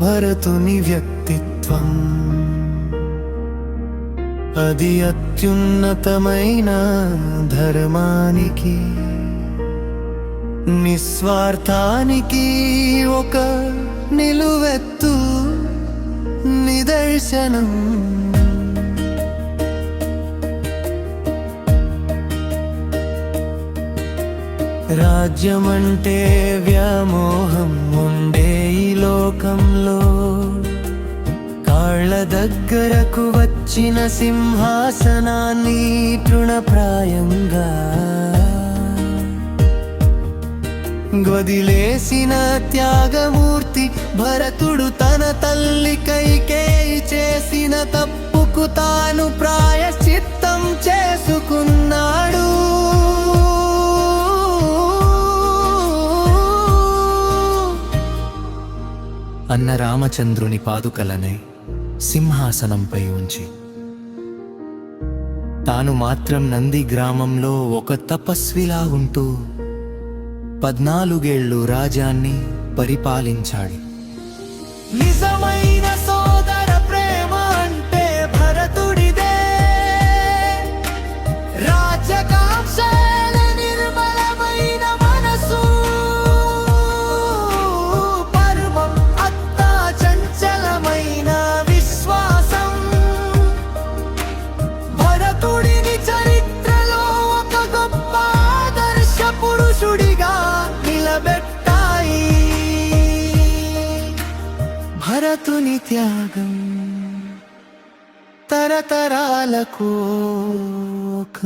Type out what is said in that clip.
భరతుని వ్యక్తిత్వం అది అత్యున్నతమైన ధర్మానికి నిస్వార్థానికి ఒక నిలువెత్తు నిదర్శనం. రాజ్యమంటే వ్యామోహం ఉండే ఈ లోకంలో కాళ్ళ దగ్గరకు వచ్చిన సింహాసనాన్ని తృణప్రాయంగా వదిలేసిన త్యాగమూర్తి భరతుడు తన తల్లి కైకేయి చేసిన తప్పుకు తాను ప్రాయశ్చిత్తం చేసుకున్నాడు. అన్న రామచంద్రుని పాదుకలనే సింహాసనంపై ఉంచి తాను మాత్రం నంది గ్రామంలో ఒక తపస్విలా ఉంటూ 14 ఏళ్ళు రాజ్యాన్ని పరిపాలించాడు. నిజమైన సోదర ప్రేమ అంటే భరతుడిదే. రాజకాంక్షల నిర్మలమైన మనసు, పర్వం అత్తా చంచలమైన విశ్వాసం భరతుడిని చరిత్రలో ఒక గొప్ప ఆదర్శ పురుషుడిగా నిలబెట్టాయి. భరతుని త్యాగం తరతరాలకు ఒక